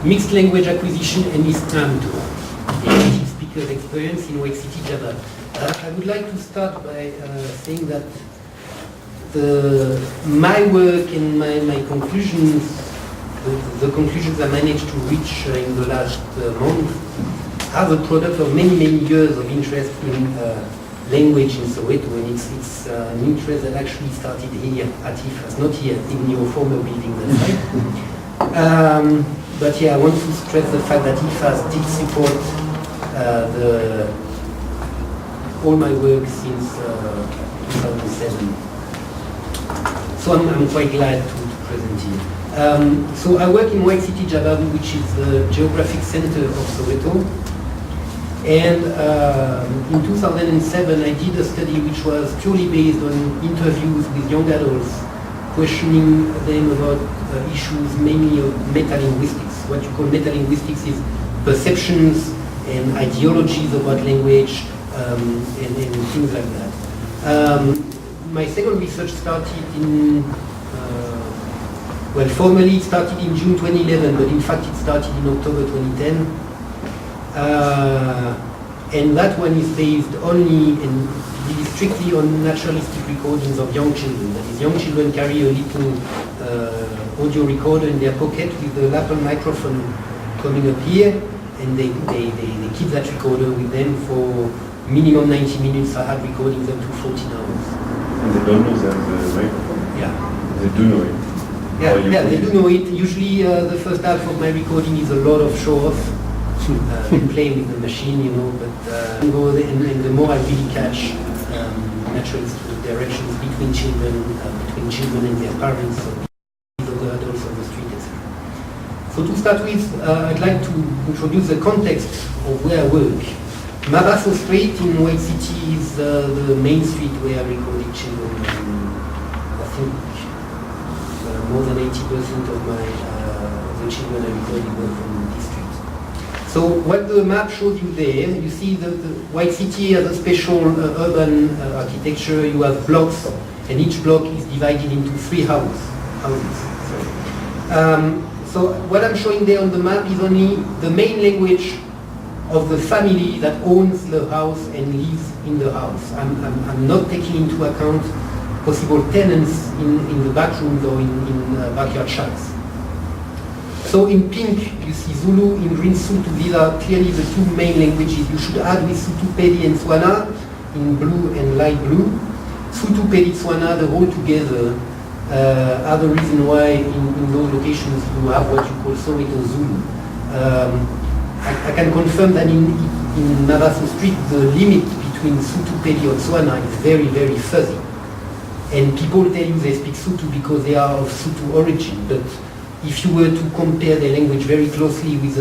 mixed language acquisition and Iscamtho, native speakers experience in Wake City, Jabavu. I would like to start by saying that my work and my conclusions, the conclusions I managed to reach in the last month, are the product of many years of interest in language in Soweto, and it's an interest that actually started here at IFAS, not here in your former building, that's right. But yeah, I want to stress the fact that IFAS did support all my work since 2007. So I'm quite glad to present here. So I work in Wake City, Jabavu, which is the geographic center of Soweto. And in 2007, I did a study which was purely based on interviews with young adults, questioning them about issues mainly of metalinguistics. What you call metalinguistics is perceptions and ideologies about language and things like that. My second research started in, well, formally it started in June 2011, but in fact it started in October 2010. And that one is based only and strictly on naturalistic recordings of young children. That is, young children carry a little audio recorder in their pocket with the lapel microphone coming up here, and they keep that recorder with them for minimum 90 minutes. I had recordings up to 14 hours. And they don't know that the microphone? Yeah. They do know it? Yeah, they do know it. Usually the first half of my recording is a lot of show-off. Play with the machine, you know, but and the more I really catch naturalistic directions between children and their parents, or other adults on the street, etc. So to start with, I'd like to introduce the context of where I work. Mabaso Street in Wake City is the main street where I recorded children. I think more than 80% of the children I recorded were from this street. So what the map shows you there, you see the White City has a special urban architecture. You have blocks, and each block is divided into 3 houses. So what I'm showing there on the map is only the main language of the family that owns the house and lives in the house. I'm not taking into account possible tenants in the back rooms or in backyard shacks. So in pink, you see Zulu, in green Sutu. These are clearly the 2 main languages. You should add with Sutu, Pedi, and Tswana in blue and light blue. Sutu, Pedi, Tswana, the whole together are the reason why in those locations you have what you call Soweto Zulu. I can confirm that in Mabaso Street, the limit between Sutu, Pedi, or Tswana is very fuzzy. And people tell you they speak Sutu because they are of Sutu origin, but if you were to compare their language very closely with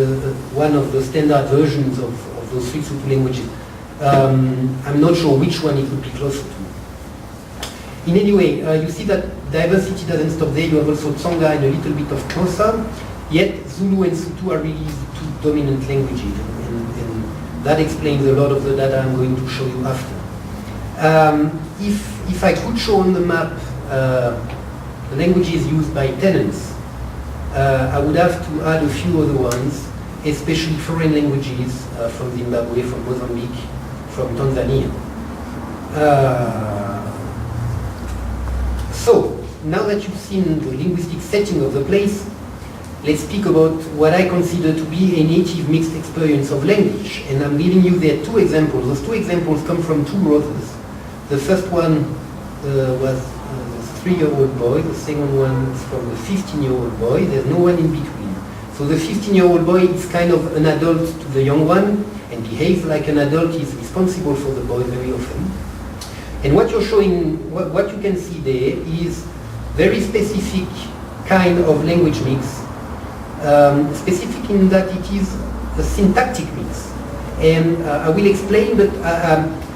one of the standard versions of those 3 Sutu languages, I'm not sure which one it would be closer to. In any way, you see that diversity doesn't stop there. You have also Tsonga and a little bit of Xhosa, yet Zulu and Sutu are really the 2 dominant languages, and that explains a lot of the data I'm going to show you after. If I could show on the map the languages used by tenants, I would have to add a few other ones, especially foreign languages from Zimbabwe, from Mozambique, from Tanzania. So, now that you've seen the linguistic setting of the place, let's speak about what I consider to be a native mixed experience of language. And I'm giving you there 2 examples. Those 2 examples come from 2 brothers. The first one was a 3-year-old boy, the second one is from a 15-year-old boy. There's no one in between. So the 15-year-old boy is kind of an adult to the young one and behaves like an adult. He's responsible for the boy very often. And what you're showing, what you can see there is very specific kind of language mix. Specific in that it is a syntactic mix. And I will explain, but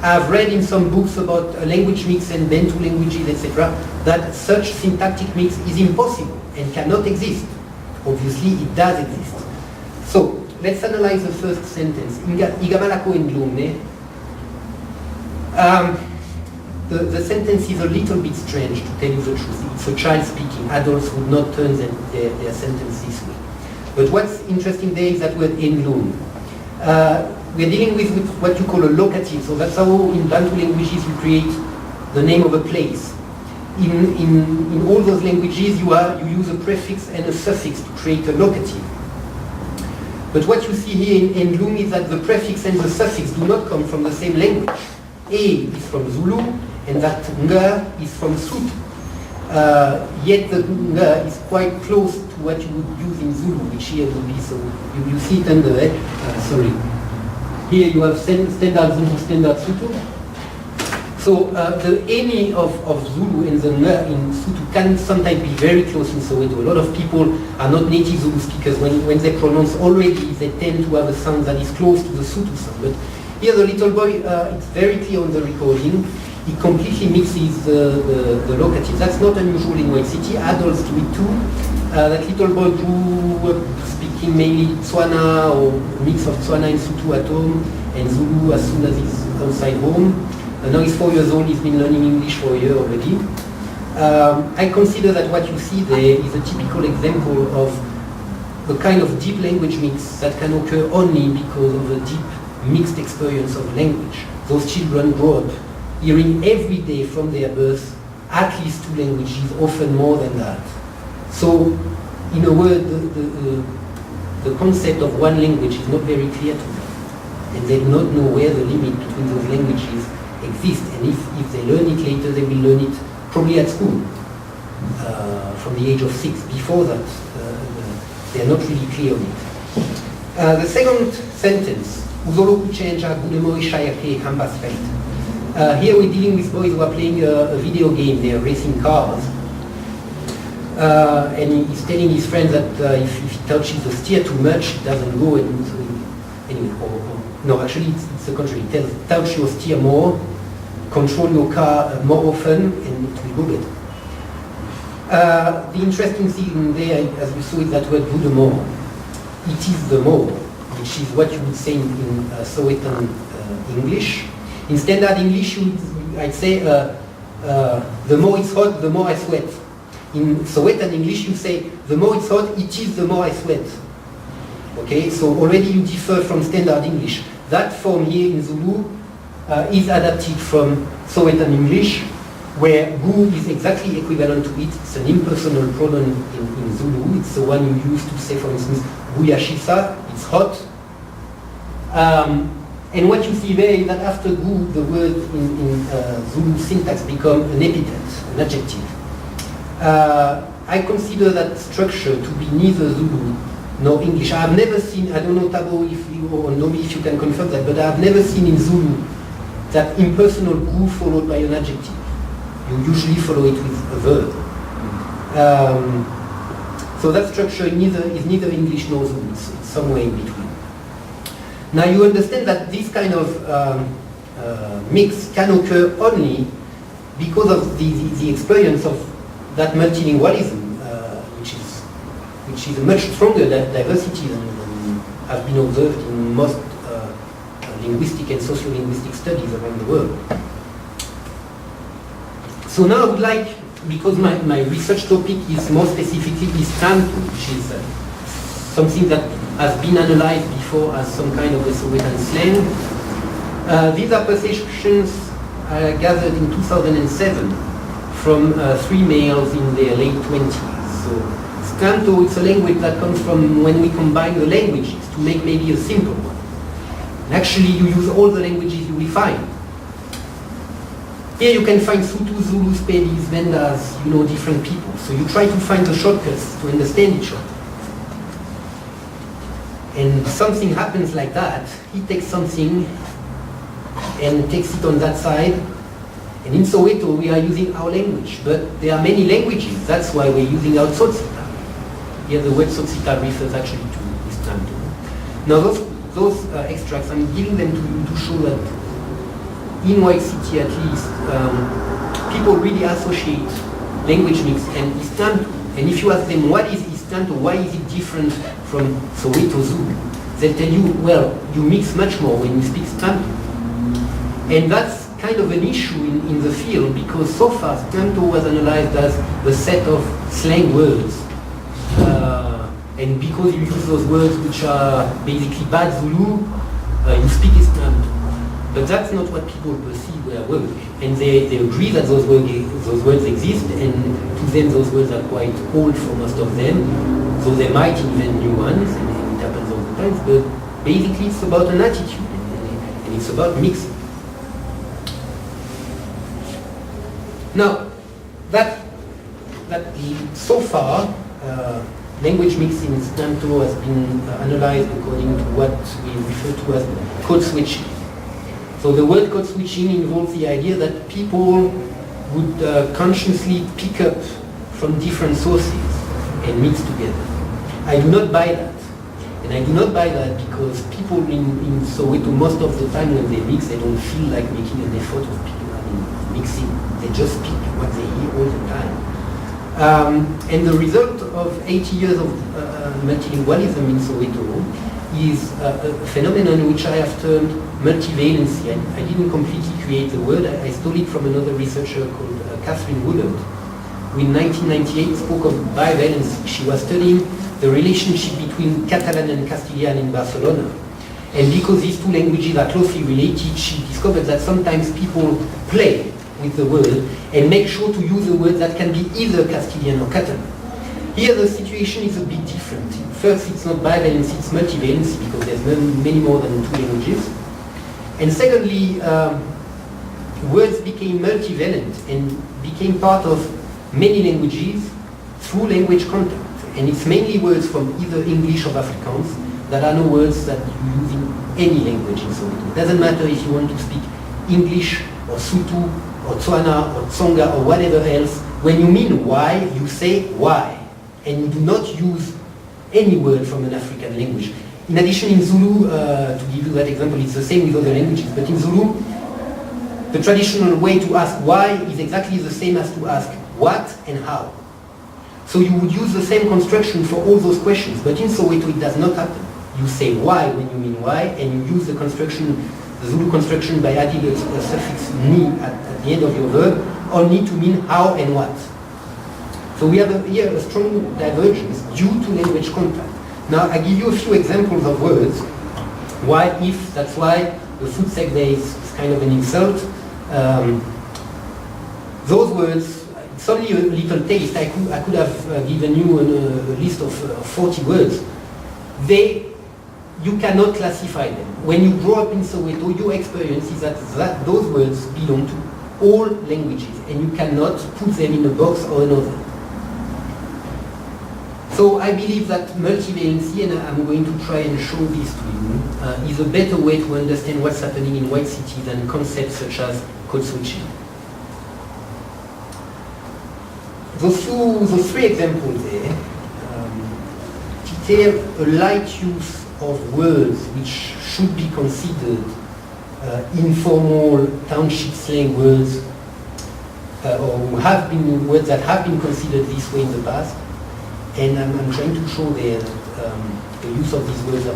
I've read in some books about a language mix and Bantu languages, etc., that such syntactic mix is impossible and cannot exist. Obviously, it does exist. So, let's analyze the first sentence. Igamalako Ndlumne. The sentence is a little bit strange, to tell you the truth. It's a child speaking. Adults would not turn their sentence this way. But what's interesting there is that word Ndlum. We're dealing with what you call a locative, so that's how in Bantu languages you create the name of a place. In all those languages you use a prefix and a suffix to create a locative. But what you see here in Ndlum is that the prefix and the suffix do not come from the same language. A is from Zulu, and that nga is from Sotho. Yet the nga is quite close to what you would use in Zulu, which here would be, so you see it under it. Sorry. Here you have standard Zulu, standard Sotho. So the any of Zulu and the nga in Sotho can sometimes be very close in Soweto. A lot of people are not native Zulu speakers. When they pronounce already, they tend to have a sound that is close to the Sotho sound. But here the little boy, it's very clear on the recording, he completely mixes the locative. That's not unusual in White City. Adults do it too. That little boy grew up speaking mainly Tswana or a mix of Tswana and Sotho at home, and Zulu as soon as he's outside home. Now he's 4 years old, he's been learning English for a year already. I consider that what you see there is a typical example of the kind of deep language mix that can occur only because of a deep mixed experience of language. Those children grow up hearing every day from their birth at least 2 languages, often more than that. So, in a word, the concept of one language is not very clear to them. And they do not know where the limit between those languages exists. And if they learn it later, they will learn it probably at school, from the age of 6. Before that, they are not really clear on it. The second sentence, Uzolo kuchenja gudemo ishayake kambasfeld. Here we're dealing with boys who are playing a video game. They are racing cars. And he's telling his friend that if he touches the steer too much, it doesn't go. And so anyway, no, actually it's the contrary. He tells, touch your steer more, control your car more often, and it will go better. The interesting thing there, as we saw, is that word gudemo. It is the more, which is what you would say in Sowetan English. In standard English, I'd say the more it's hot, the more I sweat. In Sowetan English, you say the more it's hot, it is the more I sweat. Okay, so already you differ from standard English. That form here in Zulu is adapted from Sowetan English, where gu is exactly equivalent to it. It's an impersonal pronoun in Zulu. It's the one you use to say, for instance, guyashisa, it's hot. And what you see there is that after gu, the word in Zulu syntax becomes an epithet, an adjective. I consider that structure to be neither Zulu nor English. I have never seen, I don't know Tabo if you, or Nomi if you can confirm that, but I have never seen in Zulu that impersonal gu followed by an adjective. You usually follow it with a verb. So that structure is neither English nor Zulu. It's somewhere in between. Now you understand that this kind of mix can occur only because of the experience of that multilingualism, which is a much stronger diversity than has been observed in most linguistic and sociolinguistic studies around the world. So now I would like, because my research topic is more specifically Iscamtho, which is something that has been analyzed before as some kind of a Sowetan slang. These are perceptions gathered in 2007 from 3 males in their late 20s. So Iscamtho, it's a language that comes from when we combine the languages to make maybe a simple one. And actually you use all the languages you will find. Here you can find Sotho, Zulu, Spedis, Vendas, different people. So you try to find the shortcuts to understand each other. And something happens like that. He takes something and takes it on that side. And in Soweto we are using our language, but there are many languages. That's why we're using our tsotsita. Here the word tsotsita refers actually to Iscamtho. Now those extracts, I'm giving them to you to show that in White City at least, people really associate language mix and Iscamtho. And if you ask them what is Iscamtho, why is it different from Soweto Zulu, they'll tell you, well, you mix much more when you speak Iscamtho. And that's kind of an issue in the field, because so far Iscamtho was analyzed as a set of slang words And because you use those words which are basically bad Zulu, you speak Iscamtho. But that's not what people perceive their work. And they agree that those words exist, and to them those words are quite old for most of them. So they might invent new ones, and it happens all the time. But basically it's about an attitude, and it's about mixing. Now, that so far, language mixing in Iscamtho has been analyzed according to what we refer to as code switching. So the word code switching involves the idea that people would consciously pick up from different sources and mix together. I do not buy that. And I do not buy that because people in Soweto, most of the time when they mix, they don't feel like making an effort of mixing. They just pick what they hear all the time. And the result of 80 years of multilingualism in Soweto is a phenomenon which I have termed multivalency. I didn't completely create the word. I stole it from another researcher called Catherine Woodard, who in 1998 spoke of bivalency. She was studying the relationship between Catalan and Castilian in Barcelona. And because these two languages are closely related, she discovered that sometimes people play with the word and make sure to use a word that can be either Castilian or Catalan. Here the situation is a bit different. First, it's not bivalency, it's multivalency, because there's many more than two languages. And secondly, words became multivalent and became part of many languages through language contact. And it's mainly words from either English or Afrikaans that are no words that you use in any language in Soweto. It doesn't matter if you want to speak English or Sotho or Tswana or Tsonga or whatever else. When you mean why, you say why. And you do not use any word from an African language. In addition, in Zulu, to give you that example, it's the same with other languages, but in Zulu, the traditional way to ask why is exactly the same as to ask what and how. So you would use the same construction for all those questions, but in Soweto it does not happen. You say why when you mean why, and you use the construction, the Zulu construction, by adding a suffix ni at the end of your verb, only to mean how and what. So we have here a strong divergence due to language contact. Now I give you a few examples of words. Why, if, that's why, the food segway is kind of an insult. Those words, it's only a little taste. I could have given you a list of 40 words. You cannot classify them. When you grow up in Soweto, your experience is that those words belong to all languages, and you cannot put them in a box or another. So I believe that multivalency, and I'm going to try and show this to you, is a better way to understand what's happening in white cities than concepts such as code switching. Those three examples there detail a light use of words which should be considered informal township slang words, or have been words that have been considered this way in the past. And I'm trying to show there that the use of these words has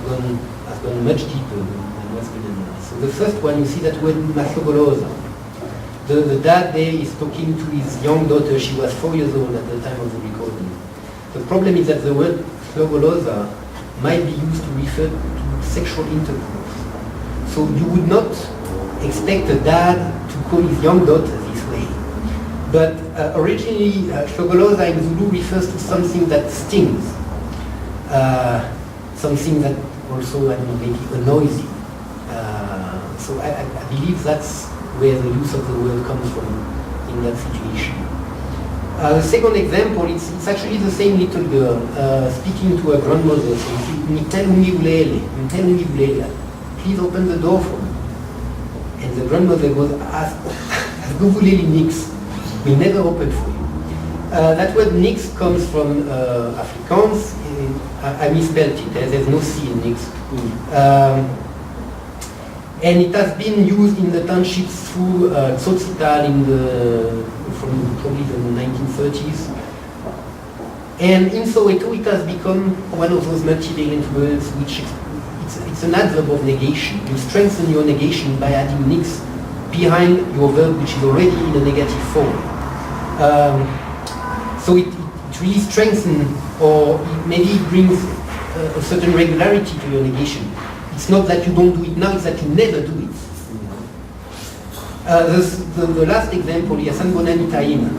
gone much deeper than what's been analyzed. So the first one, you see that word mahlogoloza. The dad there is talking to his young daughter. She was 4 years old at the time of the recording. The problem is that the word mahlogoloza might be used to refer to sexual intercourse. So you would not expect a dad to call his young daughter this way. But originally, mahlogoloza in Zulu refers to something that stings, something that also, I don't know, maybe annoys you. So I believe that's where the use of the word comes from in that situation. The second example, it's actually the same little girl speaking to her grandmother. So please open the door for me. And the grandmother goes, nix. We never open for you. That word nix comes from Afrikaans. I misspelled it. There's no C in nix. And it has been used in the townships through Tsotsital from probably the 1930s. And in Soweto it has become one of those multivalent words which it's an adverb of negation. You strengthen your negation by adding nix behind your verb which is already in a negative form. So it really strengthens or maybe it brings a certain regularity to your negation. It's not that you don't do it now, it's that you never do it. The last example, Yasan Bonani Taima.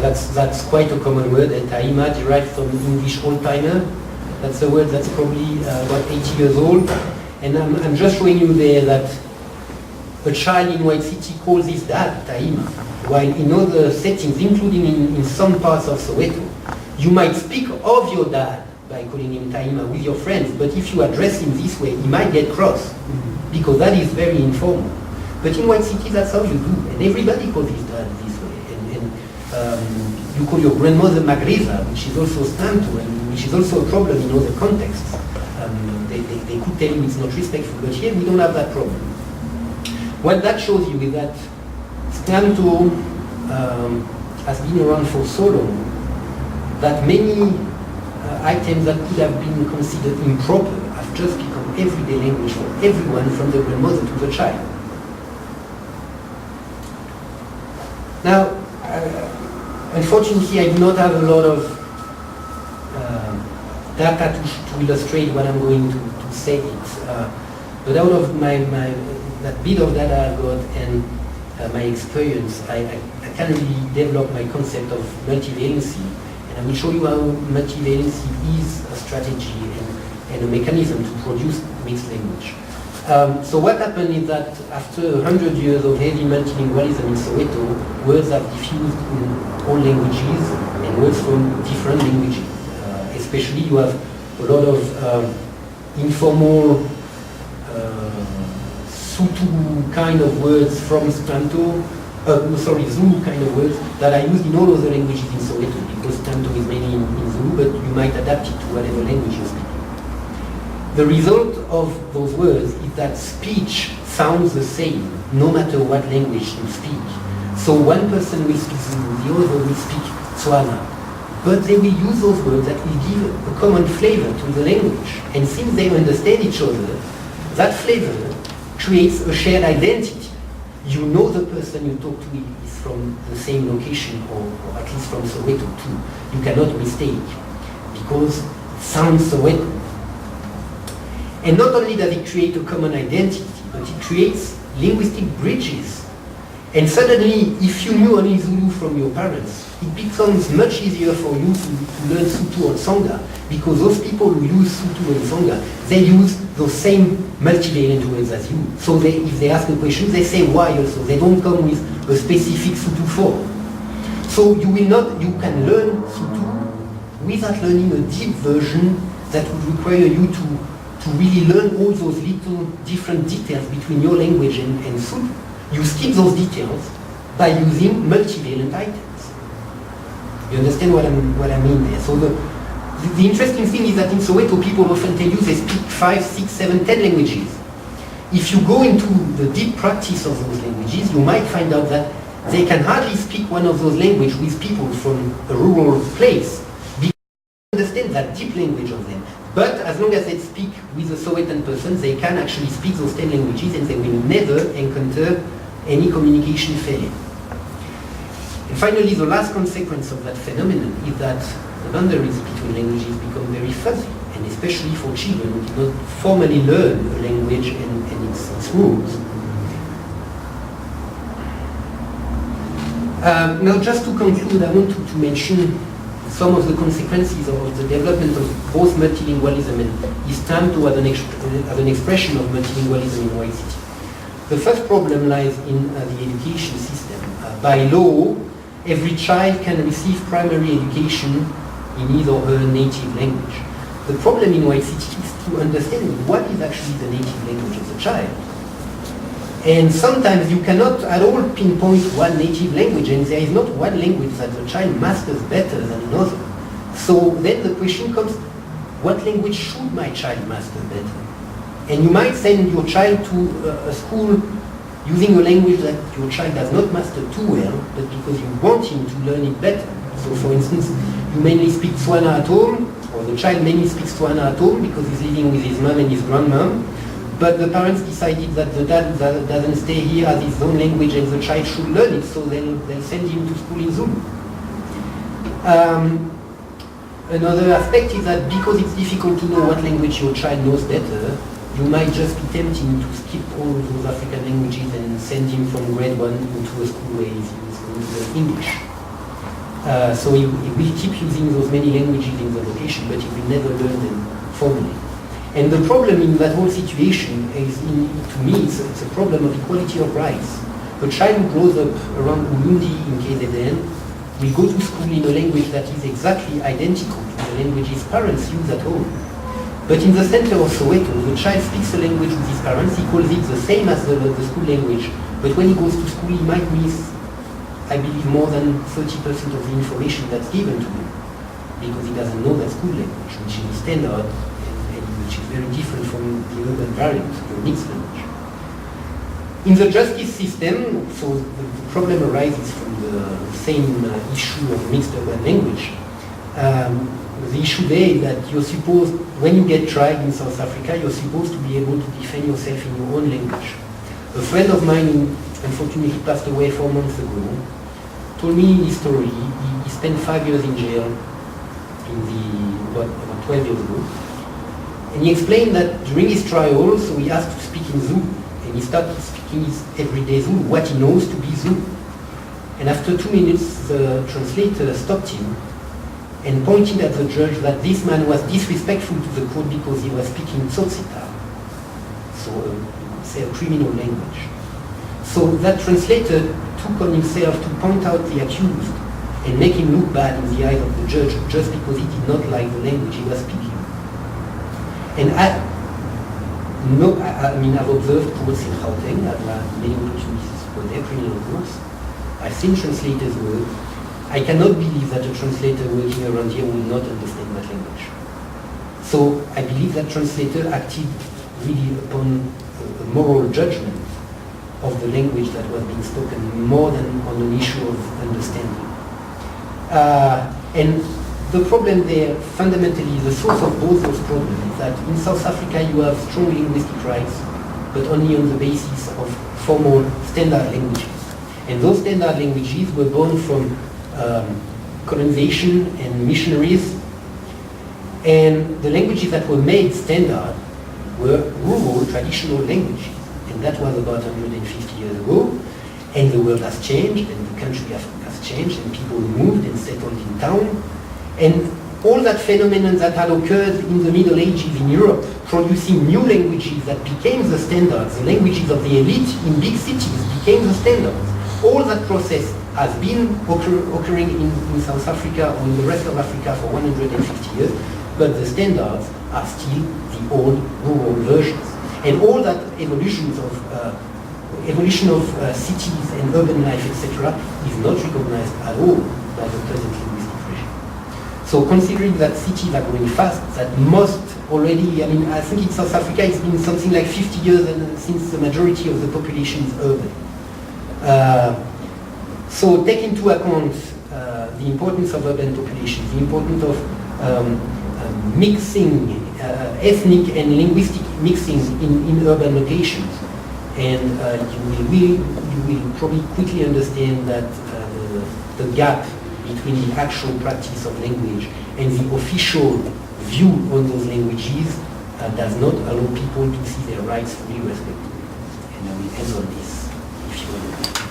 That's quite a common word, and Taima derived from English old-timer. That's a word that's probably about 80 years old. And I'm just showing you there that a child in White City calls his dad Taima, while in other settings, including in some parts of Soweto, you might speak of your dad by calling him Taima with your friends, but if you address him this way, he might get cross, because that is very informal. But in White City, that's how you do, and everybody calls his dad this way. And you call your grandmother Magreza, which is also Iscamtho, and which is also a problem in other contexts. They could tell you it's not respectful, but here we don't have that problem. What that shows you is that Iscamtho has been around for so long that many items that could have been considered improper have just become everyday language for everyone, from the grandmother to the child. Now, unfortunately, I do not have a lot of data to illustrate what I'm going to say. But out of that bit of data I got and my experience, I can really develop my concept of multivalency. And I will show you how multivalency is a strategy and a mechanism to produce mixed language. So what happened is that after 100 years of heavy multilingualism in Soweto, words have diffused in all languages and words from different languages. Especially you have a lot of informal Sutu kind of words from Iscamtho, Zulu kind of words that are used in all other languages in Soweto, because Iscamtho is mainly in Zulu, but you might adapt it to whatever language you speak. The result of those words is that speech sounds the same, no matter what language you speak. So one person will speak Zulu, the other will speak Tswana, but they will use those words that will give a common flavor to the language. And since they understand each other, that flavor creates a shared identity. You know the person you talk to is from the same location, or at least from Soweto too. You cannot mistake, because it sounds Soweto. And not only does it create a common identity, but it creates linguistic bridges. And suddenly, if you knew only Zulu from your parents, it becomes much easier for you to learn Sutu or Tsonga, because those people who use Sutu and Tsonga, they use those same multivalent words as you. So if they ask a question, they say why also. They don't come with a specific Sutu form. So you can learn Sutu without learning a deep version that would require you to really learn all those little different details between your language and Sutu. You skip those details by using multivalent items. You understand what I mean there? So the interesting thing is that in Soweto, people often tell you they speak 5, 6, 7, 10 languages. If you go into the deep practice of those languages, you might find out that they can hardly speak one of those languages with people from a rural place, because they understand that deep language of them. But as long as they speak with a Sowetan person, they can actually speak those 10 languages, and they will never encounter any communication failure. And finally, the last consequence of that phenomenon is that the boundaries between languages become very fuzzy, and especially for children who do not formally learn a language and its rules. Now, just to conclude, I want to mention some of the consequences of the development of both multilingualism and Iscamtho as an expression of multilingualism in White City. The first problem lies in the education system. By law, every child can receive primary education in his or her native language. The problem in White City is to understand what is actually the native language of the child. And sometimes you cannot at all pinpoint one native language, and there is not one language that the child masters better than another. So then the question comes, what language should my child master better? And you might send your child to a school using a language that your child does not master too well, but because you want him to learn it better. So for instance, you mainly speak Tswana at home, or the child mainly speaks Tswana at home because he's living with his mom and his grandmom, but the parents decided that the dad doesn't stay here as his own language and the child should learn it, so they'll send him to school in Zulu. Another aspect is that because it's difficult to know what language your child knows better, you might just be tempting to skip all those African languages and send him from grade 1 into a school where he's going to learn English. So he will keep using those many languages in the location, but he will never learn them formally. And the problem in that whole situation is, to me, it's a problem of equality of rights. The child who grows up around Burundi in KZN will go to school in a language that is exactly identical to the language his parents use at home. But in the center of Soweto, the child speaks a language with his parents, he calls it the same as the school language, but when he goes to school he might miss, I believe, more than 30% of the information that's given to him, because he doesn't know that school language, which is standard, and which is very different from the urban variant, the mixed language. In the justice system, so the problem arises from the same issue of mixed urban language. The issue there is that you're supposed, when you get tried in South Africa, you're supposed to be able to defend yourself in your own language. A friend of mine, unfortunately passed away 4 months ago, told me his story. He spent 5 years in jail about 12 years ago. And he explained that during his trial, so he asked to speak in Zulu. And he started speaking his everyday Zulu, what he knows to be Zulu. And after 2 minutes, the translator stopped him and pointed at the judge that this man was disrespectful to the court because he was speaking Tsotsita, so you could say a criminal language. So that translator took on himself to point out the accused and make him look bad in the eyes of the judge just because he did not like the language he was speaking. And I've observed courts in Gauteng, I've had many opportunities for their criminal courts. I've seen translators work. I cannot believe that a translator working around here will not understand that language. So I believe that translator acted really upon a moral judgment of the language that was being spoken more than on an issue of understanding. And the problem there, fundamentally, the source of both those problems is that in South Africa you have strong linguistic rights, but only on the basis of formal standard languages. And those standard languages were born from colonization and missionaries, and the languages that were made standard were rural traditional languages, and that was about 150 years ago, and the world has changed, and the country has changed, and people moved and settled in town, and all that phenomenon that had occurred in the Middle Ages in Europe, producing new languages that became the standards, the languages of the elite in big cities became the standards. All that process has been occurring in South Africa or in the rest of Africa for 150 years, but the standards are still the old rural versions. And all that evolution of cities and urban life, etc., is not recognized at all by the present linguistic regime. So considering that cities are growing fast, that most already, I think in South Africa it's been something like 50 years since the majority of the population is urban. So take into account the importance of urban populations, the importance of mixing, ethnic and linguistic mixing in urban locations. And you will probably quickly understand that the gap between the actual practice of language and the official view on those languages does not allow people to see their rights fully respected. And I will end on this, if you want.